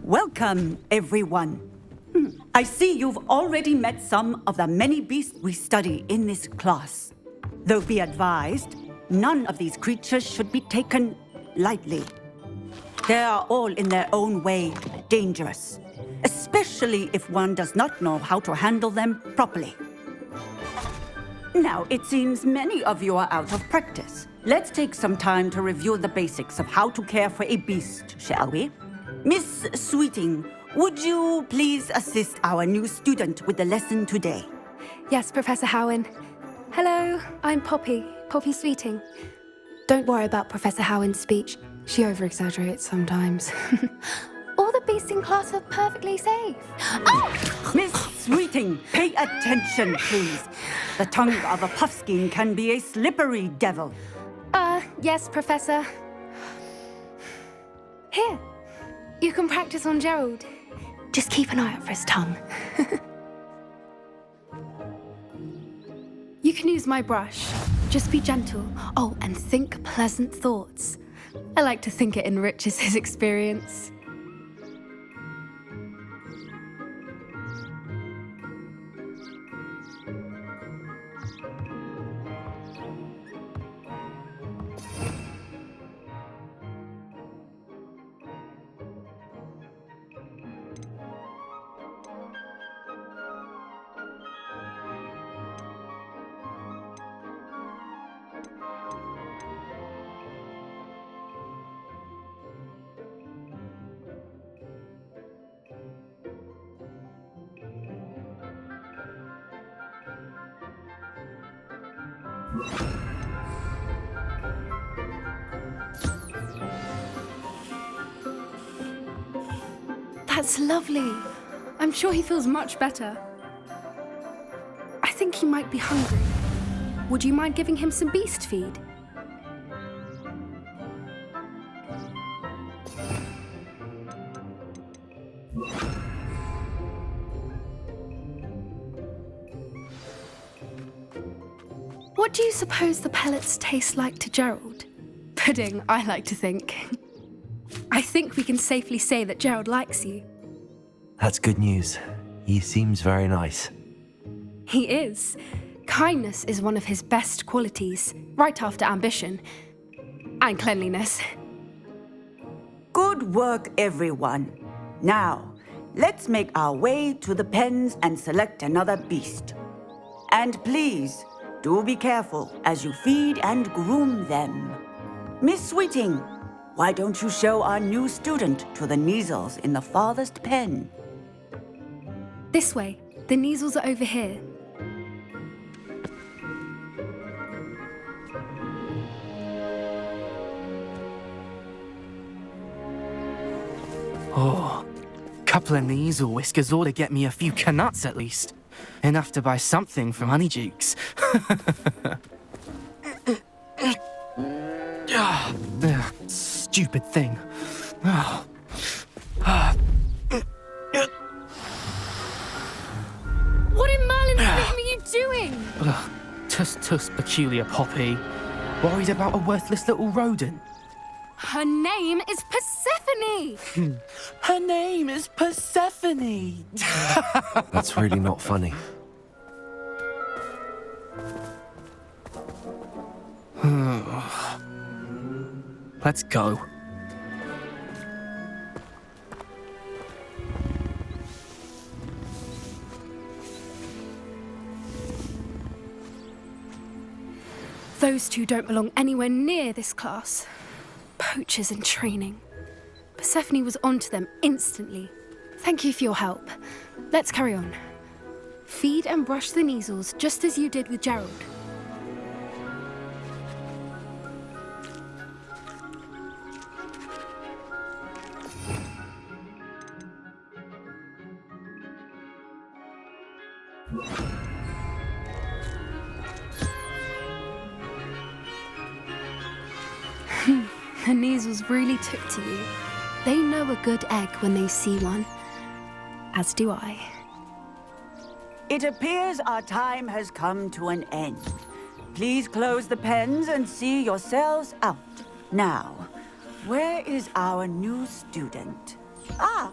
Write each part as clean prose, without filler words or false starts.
Welcome, everyone. I see you've already met some of the many beasts we study in this class. Though be advised, none of these creatures should be taken lightly. They are all in their own way dangerous, especially if one does not know how to handle them properly. Now, it seems many of you are out of practice. Let's take some time to review the basics of how to care for a beast, shall we? Miss Sweeting, would you please assist our new student with the lesson today? Yes, Professor Howen. Hello, I'm Poppy Sweeting. Don't worry about Professor Howen's speech. She over-exaggerates sometimes. All the beasts in class are perfectly safe. Oh! Miss Sweeting, pay attention, please. The tongue of a puffskein can be a slippery devil. Yes, Professor. Here, you can practice on Gerald. Just keep an eye out for his tongue. You can use my brush. Just be gentle. Oh, and think pleasant thoughts. I like to think it enriches his experience. That's lovely. I'm sure he feels much better. I think he might be hungry. Would you mind giving him some beast feed? What do you suppose the pellets taste like to Gerald? Pudding, I like to think. I think we can safely say that Gerald likes you. That's good news. He seems very nice. He is. Kindness is one of his best qualities, right after ambition. And cleanliness. Good work, everyone. Now, let's make our way to the pens and select another beast. And please, do be careful as you feed and groom them. Miss Sweeting, why don't you show our new student to the Neasels in the farthest pen? This way. The Neasels are over here. Oh, couple of Neasel whiskers ought to get me a few canuts at least. Enough to buy something from Honeydukes. Stupid thing. What in Merlin's name are you doing? Tuss, peculiar Poppy. Worried about a worthless little rodent. Her name is Persephone! Her name is Persephone! That's really not funny. Let's go. Those two don't belong anywhere near this class. Poachers in training. Persephone was onto them instantly. Thank you for your help. Let's carry on. Feed and brush the Neasels just as you did with Gerald. The Neasels really took to you. They know a good egg when they see one. As do I. It appears our time has come to an end. Please close the pens and see yourselves out. Now, where is our new student? Ah,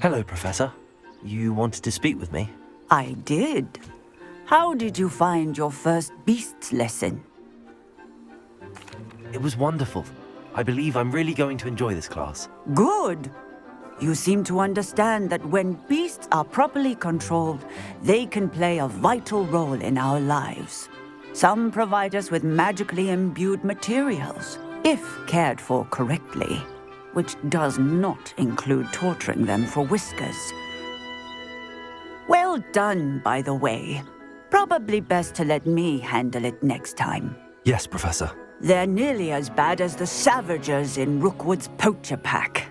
Hello, Professor. You wanted to speak with me? I did. How did you find your first beasts lesson? It was wonderful. I believe I'm really going to enjoy this class. Good. You seem to understand that when beasts are properly controlled, they can play a vital role in our lives. Some provide us with magically imbued materials, if cared for correctly, which does not include torturing them for whiskers. Well done, by the way. Probably best to let me handle it next time. Yes, Professor. They're nearly as bad as the Savagers in Rookwood's poacher pack.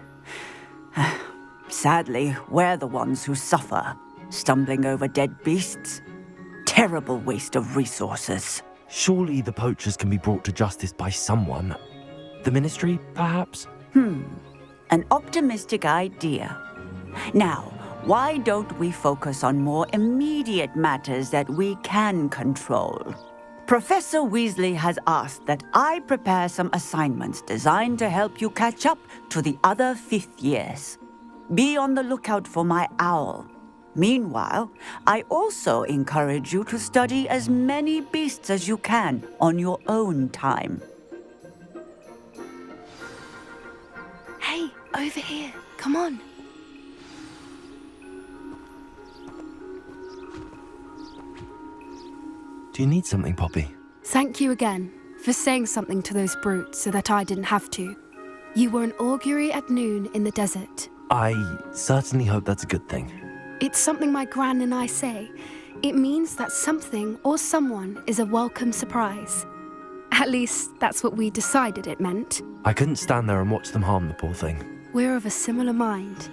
Sadly, we're the ones who suffer, stumbling over dead beasts. Terrible waste of resources. Surely the poachers can be brought to justice by someone. The Ministry, perhaps? An optimistic idea. Now, why don't we focus on more immediate matters that we can control? Professor Weasley has asked that I prepare some assignments designed to help you catch up to the other fifth years. Be on the lookout for my owl. Meanwhile, I also encourage you to study as many beasts as you can on your own time. Hey, over here. Come on. Do you need something, Poppy? Thank you again for saying something to those brutes so that I didn't have to. You were an augury at noon in the desert. I certainly hope that's a good thing. It's something my gran and I say. It means that something or someone is a welcome surprise. At least, that's what we decided it meant. I couldn't stand there and watch them harm the poor thing. We're of a similar mind.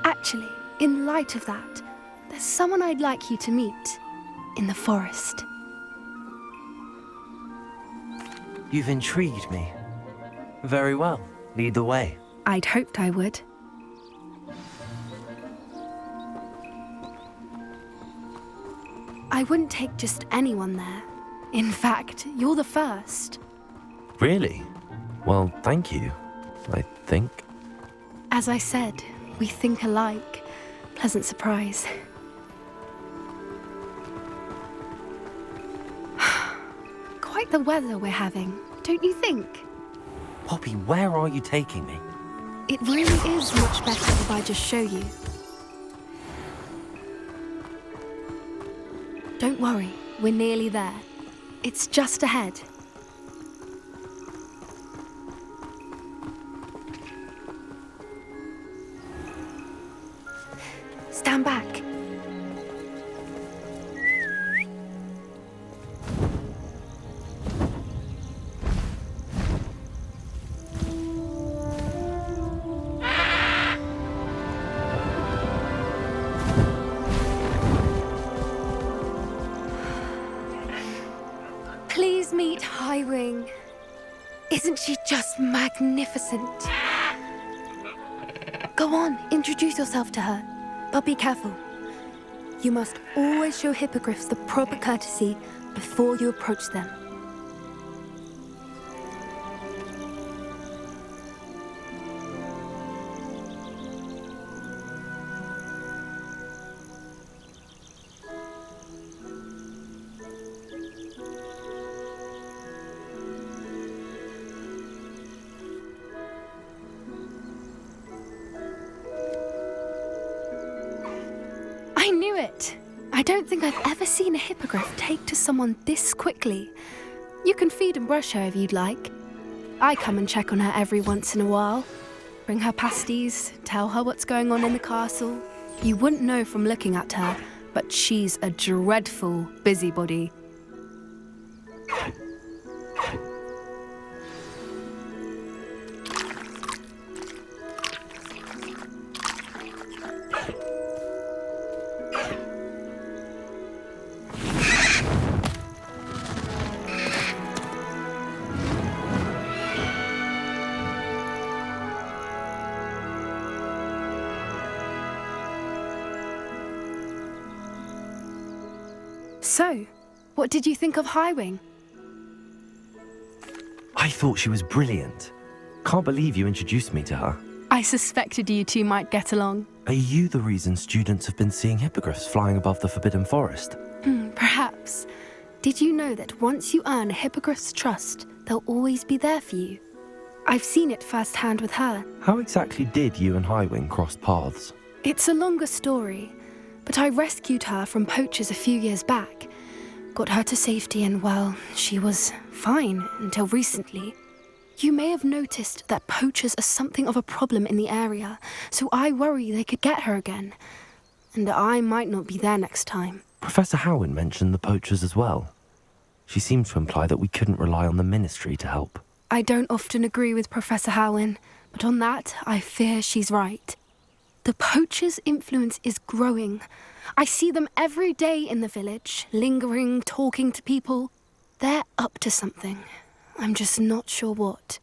Actually, in light of that, there's someone I'd like you to meet in the forest. You've intrigued me. Very well. Lead the way. I'd hoped I would. I wouldn't take just anyone there. In fact, you're the first. Really? Well, thank you, I think. As I said, we think alike. Pleasant surprise. Quite the weather we're having, don't you think? Poppy, where are you taking me? It really is much better if I just show you. Don't worry, we're nearly there. It's just ahead. Stand back. Please meet Highwing. Isn't she just magnificent? Go on, introduce yourself to her. But be careful. You must always show hippogriffs the proper courtesy before you approach them. I knew it! I don't think I've ever seen a hippogriff take to someone this quickly. You can feed and brush her if you'd like. I come and check on her every once in a while. Bring her pasties, tell her what's going on in the castle. You wouldn't know from looking at her, but she's a dreadful busybody. So, what did you think of Highwing? I thought she was brilliant. Can't believe you introduced me to her. I suspected you two might get along. Are you the reason students have been seeing hippogriffs flying above the Forbidden Forest? Perhaps. Did you know that once you earn a hippogriff's trust, they'll always be there for you? I've seen it firsthand with her. How exactly did you and Highwing cross paths? It's a longer story, but I rescued her from poachers a few years back. Got her to safety and, well, she was fine until recently. You may have noticed that poachers are something of a problem in the area, so I worry they could get her again. And I might not be there next time. Professor Howin mentioned the poachers as well. She seemed to imply that we couldn't rely on the Ministry to help. I don't often agree with Professor Howin, but on that, I fear she's right. The poachers' influence is growing. I see them every day in the village, lingering, talking to people. They're up to something. I'm just not sure what.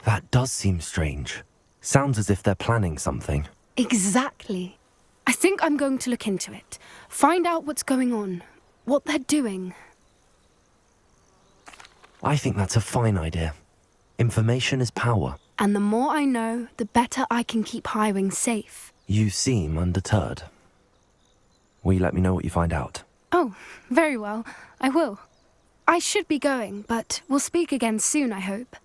That does seem strange. Sounds as if they're planning something. Exactly. I think I'm going to look into it. Find out what's going on, what they're doing. I think that's a fine idea. Information is power. And the more I know, the better I can keep Highwing safe. You seem undeterred. Will you let me know what you find out? Oh, very well. I will. I should be going, but we'll speak again soon, I hope.